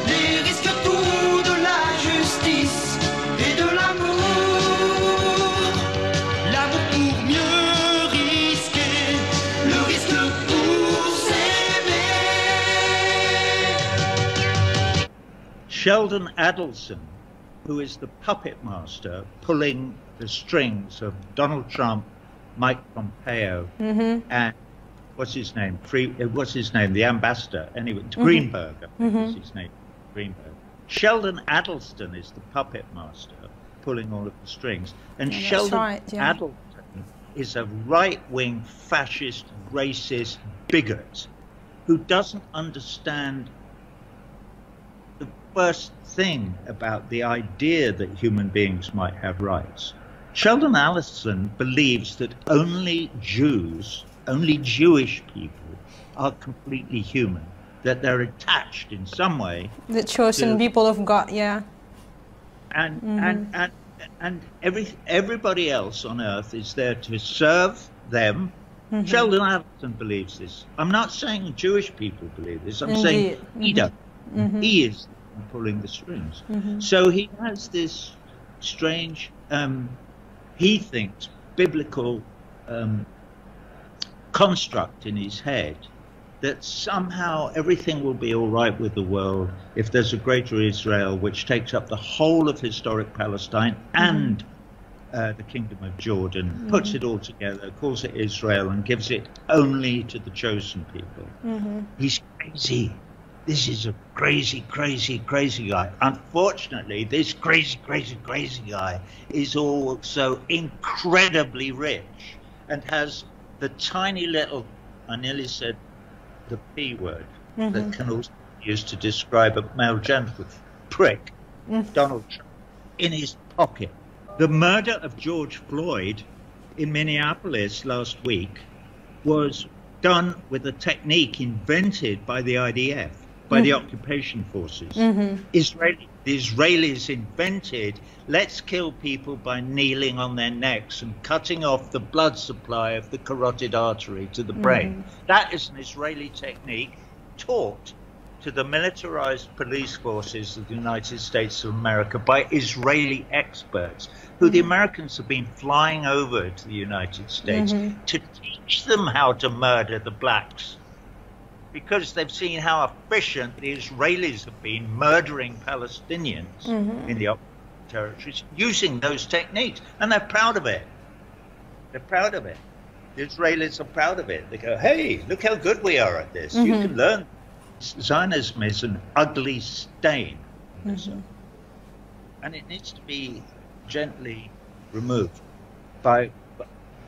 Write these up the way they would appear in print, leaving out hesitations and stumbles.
Les risques tout de la justice et de l'amour. L'amour pour mieux risquer, le risque pour s'aimer. Sheldon Adelson, who is the puppet master pulling the strings of Donald Trump, Mike Pompeo, and what's his name? The ambassador. Anyway, Greenberg, I think is his name. Greenberg. Sheldon Adelson is the puppet master pulling all of the strings. And Sheldon Adelson is a right-wing fascist, racist bigot who doesn't understand the first thing about the idea that human beings might have rights. Sheldon Adelson believes that only Jews, only Jewish people are completely human, that they're attached in some way. The chosen people of God, yeah. And everybody else on earth is there to serve them. Sheldon Adelson believes this. I'm not saying Jewish people believe this. I'm saying he does. He is pulling the strings. So he has this strange, he thinks, biblical construct in his head that somehow everything will be all right with the world if there's a greater Israel which takes up the whole of historic Palestine and the Kingdom of Jordan, puts it all together, calls it Israel, and gives it only to the chosen people. He's crazy. This is a crazy, crazy, crazy guy. Unfortunately, this crazy, crazy, crazy guy is also incredibly rich and has the tiny little, I nearly said the P word, that can also be used to describe a male genital prick, Donald Trump, in his pocket. The murder of George Floyd in Minneapolis last week was done with a technique invented by the IDF. By the occupation forces. The Israelis invented, let's kill people by kneeling on their necks and cutting off the blood supply of the carotid artery to the brain. That is an Israeli technique taught to the militarized police forces of the United States of America by Israeli experts, who the Americans have been flying over to the United States to teach them how to murder the blacks, because they've seen how efficient the Israelis have been murdering Palestinians in the occupied territories using those techniques. And they're proud of it. They're proud of it. The Israelis are proud of it. They go, hey, look how good we are at this. You can learn. Zionism is an ugly stain. And it needs to be gently removed by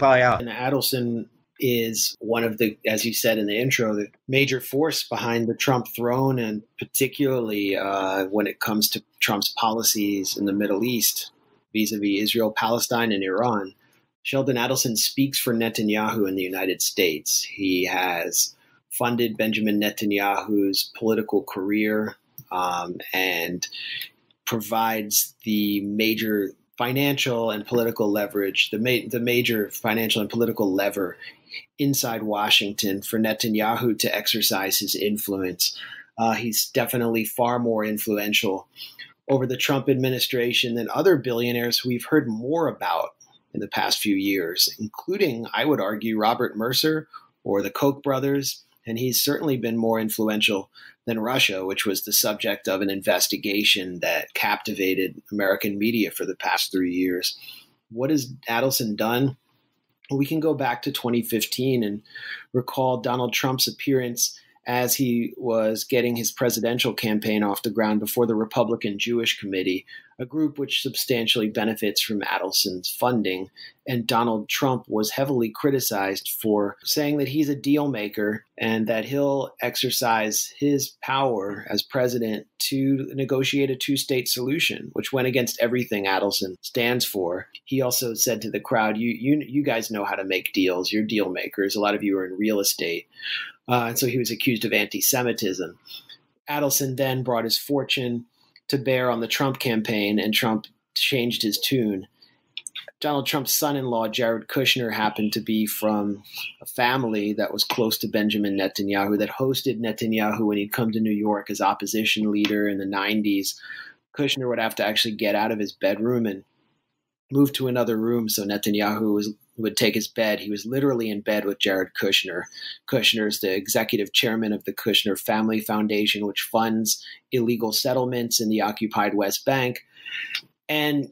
us. And Adelson is one of the, as you said in the intro, the major force behind the Trump throne, and particularly when it comes to Trump's policies in the Middle East, vis-a-vis Israel, Palestine, and Iran. Sheldon Adelson speaks for Netanyahu in the United States. He has funded Benjamin Netanyahu's political career and provides the major financial and political leverage, the major financial and political lever inside Washington for Netanyahu to exercise his influence. He's definitely far more influential over the Trump administration than other billionaires we've heard more about in the past few years, including, I would argue, Robert Mercer or the Koch brothers. And he's certainly been more influential than Russia, which was the subject of an investigation that captivated American media for the past 3 years. What has Adelson done? We can go back to 2015 and recall Donald Trump's appearance as he was getting his presidential campaign off the ground before the Republican Jewish Committee, a group which substantially benefits from Adelson's funding. And Donald Trump was heavily criticized for saying that he's a deal maker and that he'll exercise his power as president to negotiate a two-state solution, which went against everything Adelson stands for. He also said to the crowd, you guys know how to make deals. You're deal makers. A lot of you are in real estate. And so he was accused of anti-Semitism. Adelson then brought his fortune to bear on the Trump campaign, and Trump changed his tune. Donald Trump's son-in-law, Jared Kushner, happened to be from a family that was close to Benjamin Netanyahu, that hosted Netanyahu when he'd come to New York as opposition leader in the 90s. Kushner would have to actually get out of his bedroom and move to another room so Netanyahu would take his bed. He was literally in bed with Jared Kushner. Kushner is the executive chairman of the Kushner Family Foundation, which funds illegal settlements in the occupied West Bank. And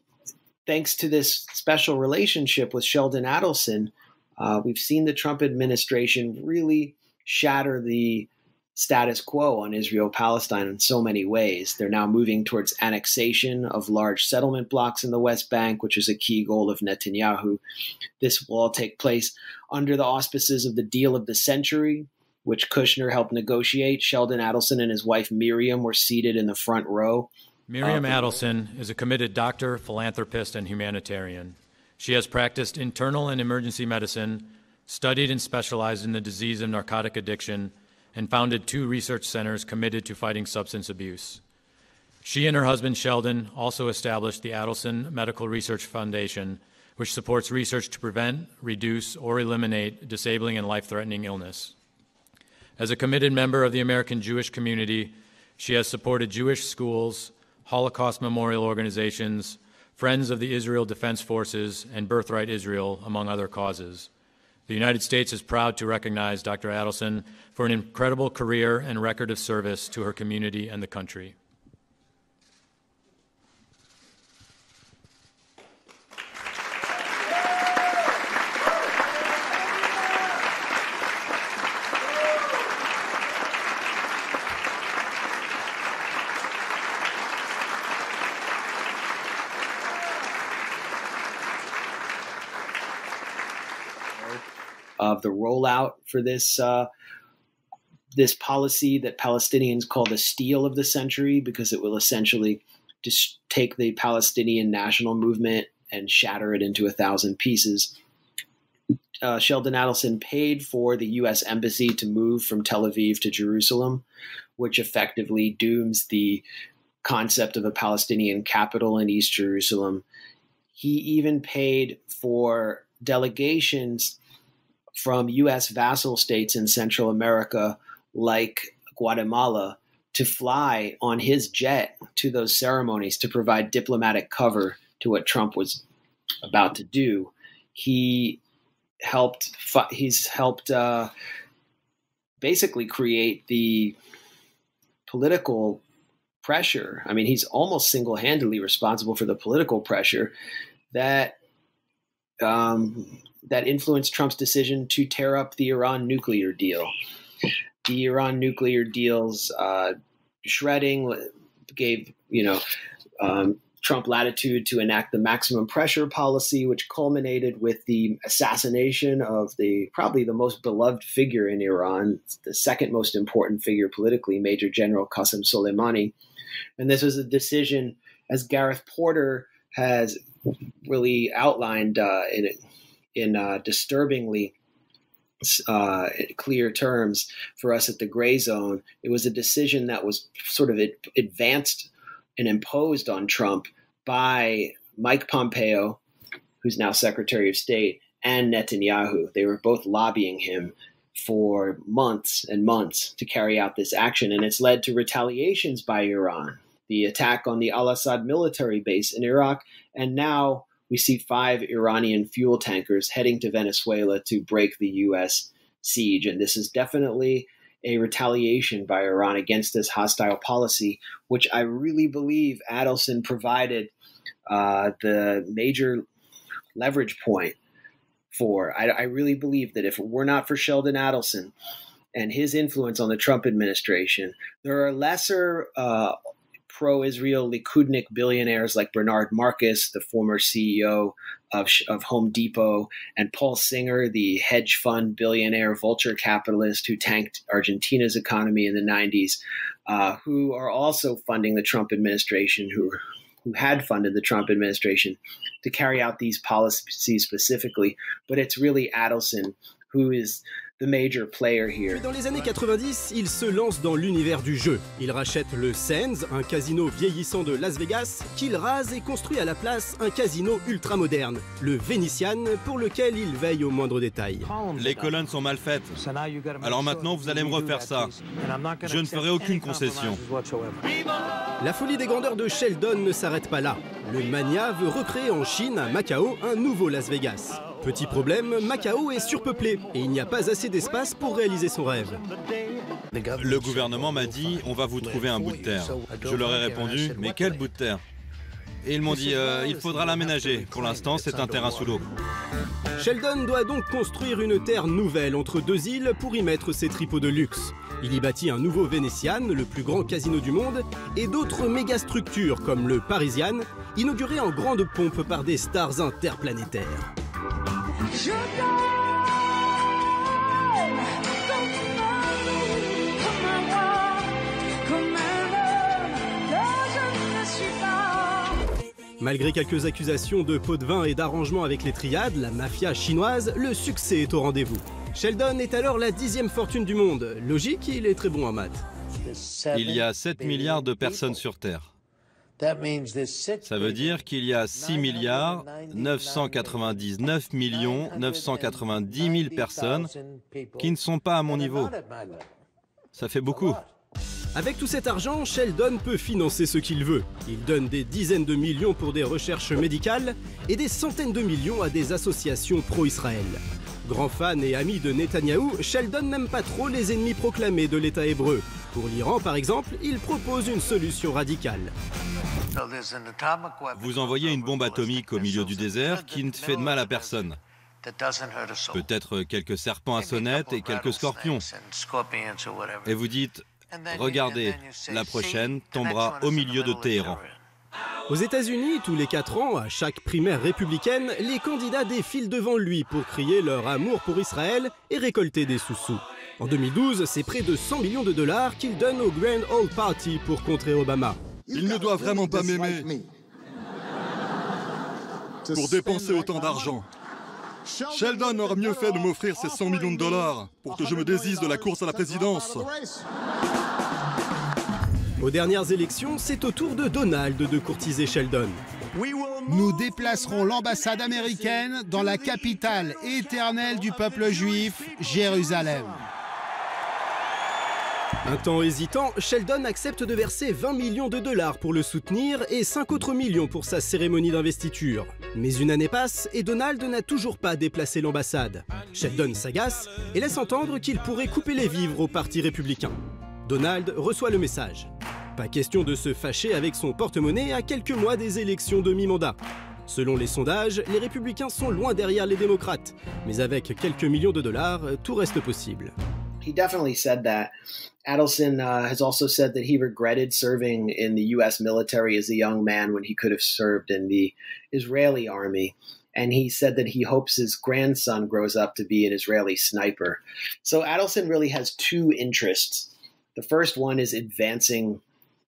thanks to this special relationship with Sheldon Adelson, we've seen the Trump administration really shatter the status quo on Israel-Palestine in so many ways. They're now moving towards annexation of large settlement blocks in the West Bank, which is a key goal of Netanyahu. This will all take place under the auspices of the deal of the century, which Kushner helped negotiate. Sheldon Adelson and his wife Miriam were seated in the front row. Miriam Adelson is a committed doctor, philanthropist, and humanitarian. She has practiced internal and emergency medicine, studied and specialized in the disease of narcotic addiction, and founded 2 research centers committed to fighting substance abuse. She and her husband Sheldon also established the Adelson Medical Research Foundation, which supports research to prevent, reduce, or eliminate disabling and life-threatening illness. As a committed member of the American Jewish community, she has supported Jewish schools, Holocaust memorial organizations, Friends of the Israel Defense Forces, and Birthright Israel, among other causes. The United States is proud to recognize Dr. Adelson for an incredible career and record of service to her community and the country. Of the rollout for this this policy that Palestinians call the steal of the century, because it will essentially just take the Palestinian national movement and shatter it into 1,000 pieces. Sheldon Adelson paid for the U.S. Embassy to move from Tel Aviv to Jerusalem, which effectively dooms the concept of a Palestinian capital in East Jerusalem. He even paid for delegations from U.S. vassal states in Central America, like Guatemala, to fly on his jet to those ceremonies to provide diplomatic cover to what Trump was about to do. He's helped basically create the political pressure. I mean, he's almost single-handedly responsible for the political pressure that that influenced Trump's decision to tear up the Iran nuclear deal. The Iran nuclear deal's shredding gave, Trump latitude to enact the maximum pressure policy, which culminated with the assassination of probably the most beloved figure in Iran, the second most important figure politically, Major General Qasem Soleimani. And this was a decision, as Gareth Porter has really outlined in disturbingly clear terms for us at the Gray Zone. It was a decision that was sort of advanced and imposed on Trump by Mike Pompeo, who's now Secretary of State, and Netanyahu. They were both lobbying him for months and months to carry out this action, and it's led to retaliations by Iran, the attack on the Al-Assad military base in Iraq, and now we see 5 Iranian fuel tankers heading to Venezuela to break the U.S. siege. And this is definitely a retaliation by Iran against this hostile policy, which I really believe Adelson provided the major leverage point for. I really believe that if it were not for Sheldon Adelson and his influence on the Trump administration, there are lesser pro-Israel Likudnik billionaires like Bernard Marcus, the former CEO of Home Depot, and Paul Singer, the hedge fund billionaire vulture capitalist who tanked Argentina's economy in the 90s, who are also funding the Trump administration, who had funded the Trump administration to carry out these policies specifically. But it's really Adelson who is the major player here. Puis dans les années 90, il se lance dans l'univers du jeu. Il rachète le Sands, un casino vieillissant de Las Vegas, qu'il rase et construit à la place un casino ultra moderne, le Venetian, pour lequel il veille au moindre détail. Les colonnes sont mal faites. Alors maintenant, vous allez me refaire ça. Je ne ferai aucune concession. La folie des grandeurs de Sheldon ne s'arrête pas là. Le mania veut recréer en Chine, à Macao, un nouveau Las Vegas. Petit problème, Macao est surpeuplé et il n'y a pas assez d'espace pour réaliser son rêve. Le gouvernement m'a dit « on va vous trouver un bout de terre ». Je leur ai répondu « mais quel bout de terre ?» Et ils m'ont dit « il faudra l'aménager. Pour l'instant, c'est un terrain sous l'eau ». Sheldon doit donc construire une terre nouvelle entre deux îles pour y mettre ses tripots de luxe. Il y bâtit un nouveau Venetian, le plus grand casino du monde, et d'autres méga-structures comme le Parisian, inaugurées en grande pompe par des stars interplanétaires. Je t'aime comme un roi, comme un homme que je ne suis pas. Malgré quelques accusations de pots de vin et d'arrangement avec les triades, la mafia chinoise, le succès est au rendez-vous. Sheldon est alors la 10e fortune du monde. Logique, il est très bon en maths. Il y a 7 milliards de personnes sur Terre. Ça veut dire qu'il y a 6 milliards 999 millions 990 000 personnes qui ne sont pas à mon niveau. Ça fait beaucoup. Avec tout cet argent, Sheldon peut financer ce qu'il veut. Il donne des dizaines de millions pour des recherches médicales et des centaines de millions à des associations pro-Israël. Grand fan et ami de Netanyahou, Sheldon n'aime pas trop les ennemis proclamés de l'État hébreu. Pour l'Iran, par exemple, il propose une solution radicale. Vous envoyez une bombe atomique au milieu du désert qui ne fait de mal à personne. Peut-être quelques serpents à sonnette et quelques scorpions. Et vous dites, regardez, la prochaine tombera au milieu de Téhéran. Aux États-Unis, tous les 4 ans, à chaque primaire républicaine, les candidats défilent devant lui pour crier leur amour pour Israël et récolter des sous-sous. En 2012, c'est près de 100 millions de dollars qu'il donne au Grand Old Party pour contrer Obama. Il ne doit vraiment pas m'aimer pour dépenser autant d'argent. Sheldon aurait mieux fait de m'offrir ces 100 millions de dollars pour que je me désiste de la course à la présidence. Aux dernières élections, c'est au tour de Donald de courtiser Sheldon. Nous déplacerons l'ambassade américaine dans la capitale éternelle du peuple juif, Jérusalem. Un temps hésitant, Sheldon accepte de verser 20 millions de dollars pour le soutenir et 5 autres millions pour sa cérémonie d'investiture. Mais une année passe et Donald n'a toujours pas déplacé l'ambassade. Sheldon s'agace et laisse entendre qu'il pourrait couper les vivres au Parti républicain. Donald reçoit le message. Pas question de se fâcher avec son porte-monnaie à quelques mois des élections de mi-mandat. Selon les sondages, les républicains sont loin derrière les démocrates. Mais avec quelques millions de dollars, tout reste possible. He definitely said that. Adelson has also said that he regretted serving in the U.S. military as a young man when he could have served in the Israeli army. And he said that he hopes his grandson grows up to be an Israeli sniper. So Adelson really has two interests. The first one is advancing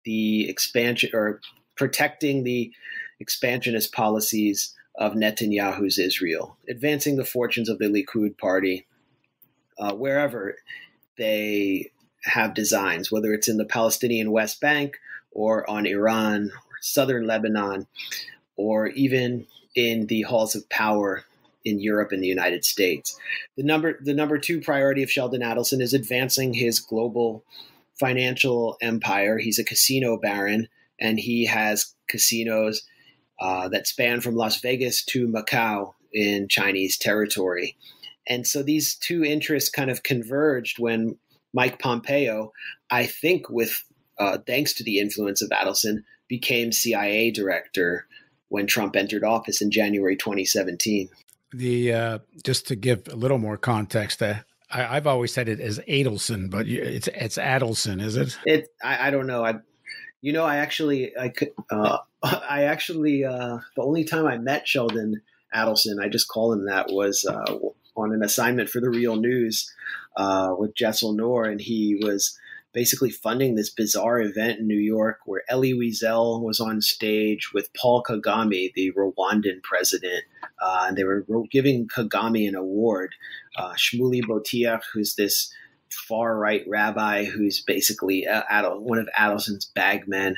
the expansion or protecting the expansionist policies of Netanyahu's Israel, advancing the fortunes of the Likud party wherever they have designs, whether it's in the Palestinian West Bank or on Iran, or southern Lebanon, or even in the halls of power in Europe and the United States. The number two priority of Sheldon Adelson is advancing his global financial empire. He's a casino baron, and he has casinos that span from Las Vegas to Macau in Chinese territory. And so these two interests kind of converged when Mike Pompeo, I think with thanks to the influence of Adelson, became CIA director when Trump entered office in January 2017. Just to give a little more context, I've always said it as Adelson, but it's Adelson, is it? I don't know. The only time I met Sheldon Adelson, I just call him that, was on an assignment for the Real News with Jessel Noor, and he was basically funding this bizarre event in New York where Elie Wiesel was on stage with Paul Kagame, the Rwandan president, and they were giving Kagame an award. Shmuley Boteach, who's this far-right rabbi who's basically one of Adelson's bagmen,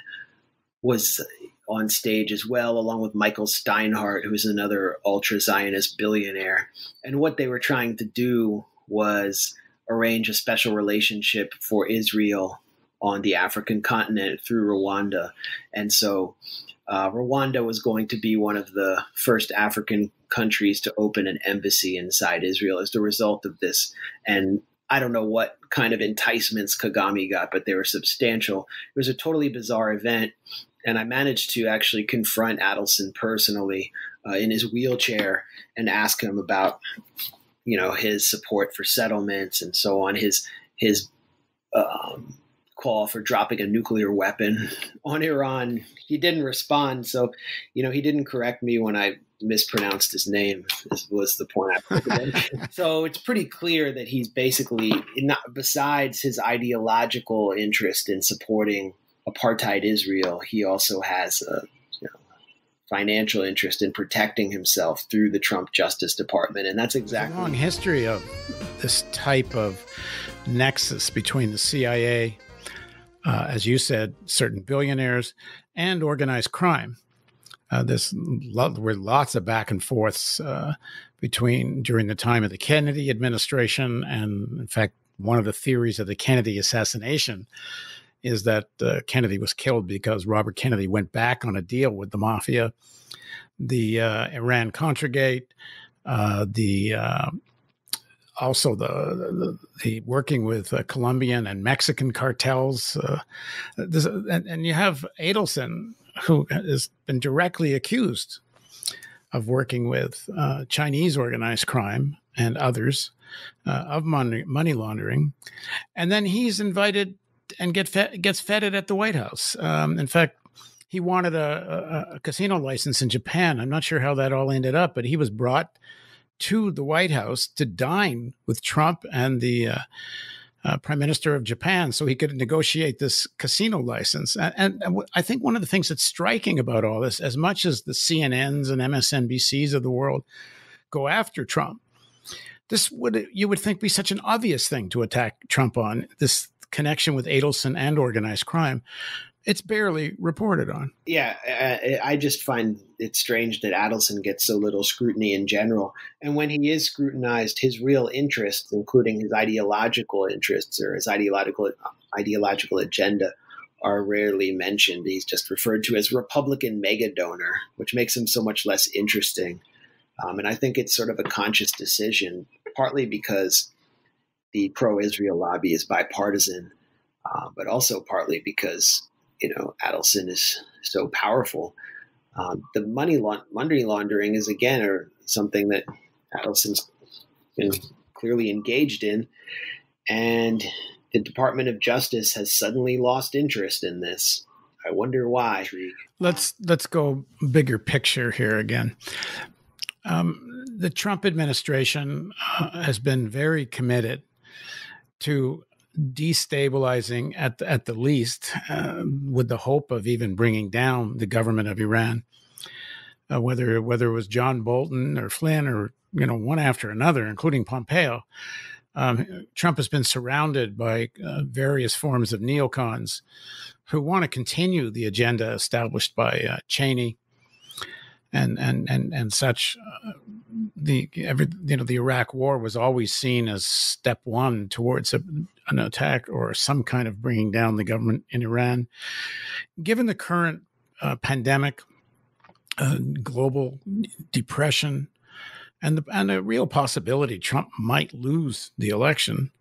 was on stage as well, along with Michael Steinhardt, who's another ultra-Zionist billionaire. And what they were trying to do was arrange a special relationship for Israel on the African continent through Rwanda. And so Rwanda was going to be one of the first African countries to open an embassy inside Israel as the result of this. And I don't know what kind of enticements Kagame got, but they were substantial. It was a totally bizarre event. And I managed to actually confront Adelson personally in his wheelchair and ask him about, his support for settlements and so on, his call for dropping a nuclear weapon on Iran. He didn't respond. So, he didn't correct me when I mispronounced his name, was the point I put. So it's pretty clear that he's basically, besides his ideological interest in supporting apartheid Israel, he also has a financial interest in protecting himself through the Trump Justice Department. And that's exactly... There's a long history of this type of nexus between the CIA, as you said, certain billionaires, and organized crime. There were lots of back and forths during the time of the Kennedy administration. And in fact, one of the theories of the Kennedy assassination is that Kennedy was killed because Robert Kennedy went back on a deal with the mafia, the Iran-Contra also the working with Colombian and Mexican cartels. And you have Adelson, who has been directly accused of working with Chinese organized crime and others of money laundering. And then he's invited and gets feted at the White House. In fact, he wanted a casino license in Japan. I'm not sure how that all ended up, but he was brought to the White House to dine with Trump and the Prime Minister of Japan so he could negotiate this casino license. And I think one of the things that's striking about all this, as much as the CNNs and MSNBCs of the world go after Trump, you would think be such an obvious thing to attack Trump on, this connection with Adelson and organized crime. It's barely reported on. Yeah, I just find it strange that Adelson gets so little scrutiny in general. And when he is scrutinized, his real interests, including his ideological interests or his ideological agenda, are rarely mentioned. He's just referred to as Republican mega donor, which makes him so much less interesting. And I think it's sort of a conscious decision, partly because the pro-Israel lobby is bipartisan, but also partly because Adelson is so powerful. The money laundering is, again, something that Adelson's been clearly engaged in. And the Department of Justice has suddenly lost interest in this. I wonder why. Let's go bigger picture here again. The Trump administration has been very committed to destabilizing at the least, with the hope of even bringing down the government of Iran, whether it was John Bolton or Flynn or one after another, including Pompeo. Trump has been surrounded by various forms of neocons who want to continue the agenda established by Cheney and such. The Iraq War was always seen as step one towards an attack or some kind of bringing down the government in Iran. Given the current pandemic, global depression, and a real possibility Trump might lose the election,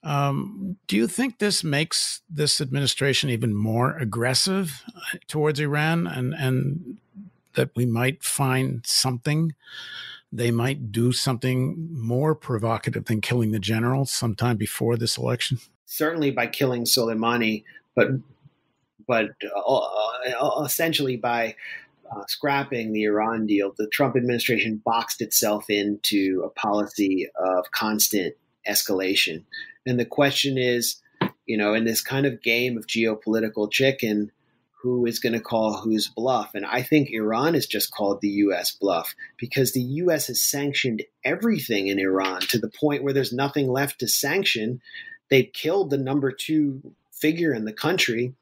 do you think this makes this administration even more aggressive towards Iran, and that we might find something? They might do something more provocative than killing the general sometime before this election? Certainly by killing Soleimani, but essentially by scrapping the Iran deal. The Trump administration boxed itself into a policy of constant escalation. And the question is, in this kind of game of geopolitical chicken, who is going to call whose bluff. And I think Iran has just called the U.S. bluff because the U.S. has sanctioned everything in Iran to the point where there's nothing left to sanction. They've killed the number 2 figure in the country,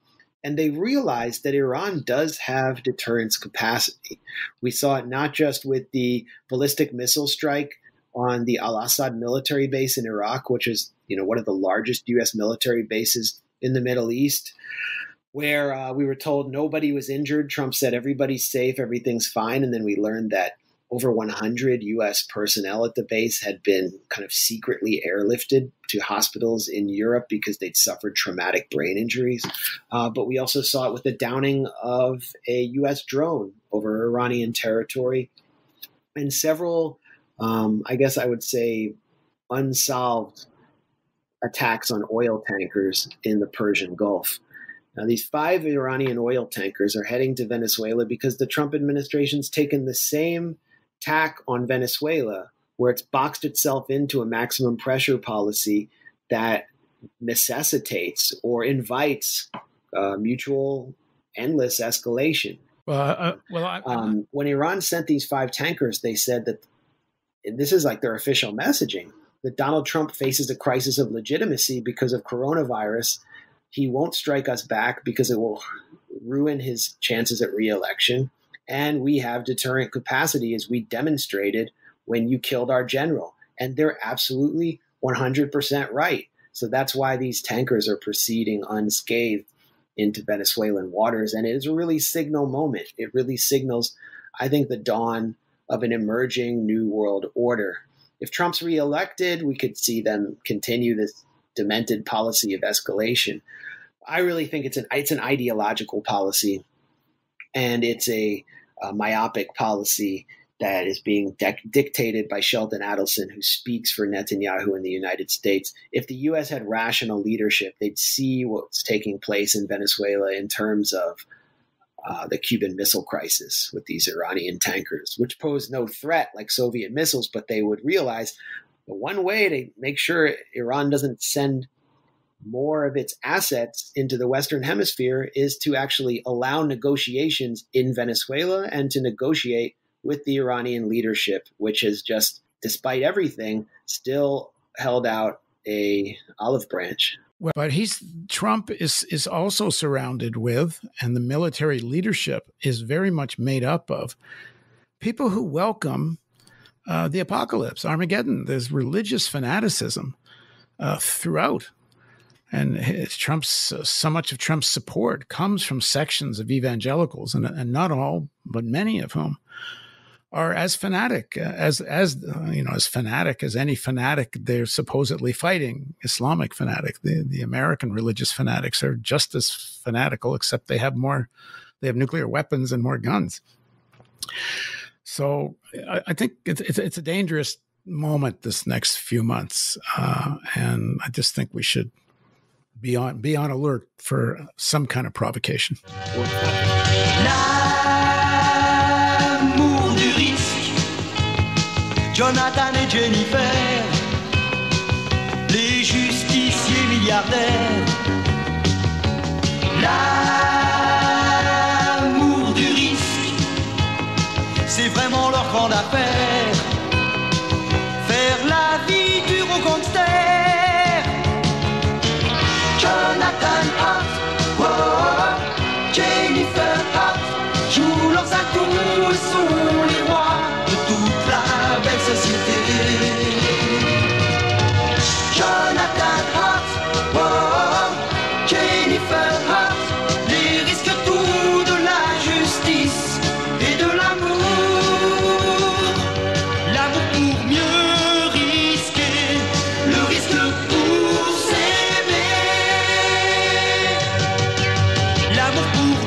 and they realized that Iran does have deterrence capacity. We saw it not just with the ballistic missile strike on the Al-Assad military base in Iraq, which is, one of the largest U.S. military bases in the Middle East, where we were told nobody was injured. Trump said everybody's safe, everything's fine. And then we learned that over 100 U.S. personnel at the base had been kind of secretly airlifted to hospitals in Europe because they'd suffered traumatic brain injuries. But we also saw it with the downing of a U.S. drone over Iranian territory and several, I guess I would say, unsolved attacks on oil tankers in the Persian Gulf. Now, these 5 Iranian oil tankers are heading to Venezuela because the Trump administration's taken the same tack on Venezuela, where it's boxed itself into a maximum pressure policy that necessitates or invites mutual endless escalation. When Iran sent these 5 tankers, they said that this is like their official messaging, that Donald Trump faces a crisis of legitimacy because of coronavirus. He won't strike us back because it will ruin his chances at re-election. And we have deterrent capacity, as we demonstrated when you killed our general. And they're absolutely 100% right. So that's why these tankers are proceeding unscathed into Venezuelan waters. And it is a really signal moment. It really signals, I think, the dawn of an emerging new world order. If Trump's reelected, we could see them continue this demented policy of escalation. I really think it's an ideological policy, and it's a myopic policy that is being dictated by Sheldon Adelson, who speaks for Netanyahu in the United States. If the U.S. had rational leadership, they'd see what's taking place in Venezuela in terms of the Cuban Missile Crisis with these Iranian tankers, which pose no threat like Soviet missiles, but they would realize the one way to make sure Iran doesn't send more of its assets into the Western Hemisphere is to actually allow negotiations in Venezuela and to negotiate with the Iranian leadership, which has just, despite everything, still held out a olive branch. Well, but Trump is also surrounded with, and the military leadership is very much made up of, people who welcome the apocalypse, Armageddon. There's religious fanaticism throughout. And so much of Trump's support comes from sections of evangelicals, and not all, but many of whom are as fanatic as fanatic as any fanatic they're supposedly fighting. Islamic fanatic, the American religious fanatics are just as fanatical, except they have nuclear weapons and more guns. So I think it's a dangerous moment this next few months, and I just think we should be on alert for some kind of provocation. L'amour du risque, Jonathan et Jennifer, les justiciers milliardaires. L'amour du risque, c'est vraiment leur grande affaire. Faire la vie dure au gangster. Jonathan Hart, oh, Jennifer Hart, jouent leurs atouts et sont les rois de toute la belle société. Jonathan Hart, oh, Jennifer Hart, les risques tout de la justice et de l'amour. L'amour pour mieux risquer, le risque pour s'aimer. L'amour pour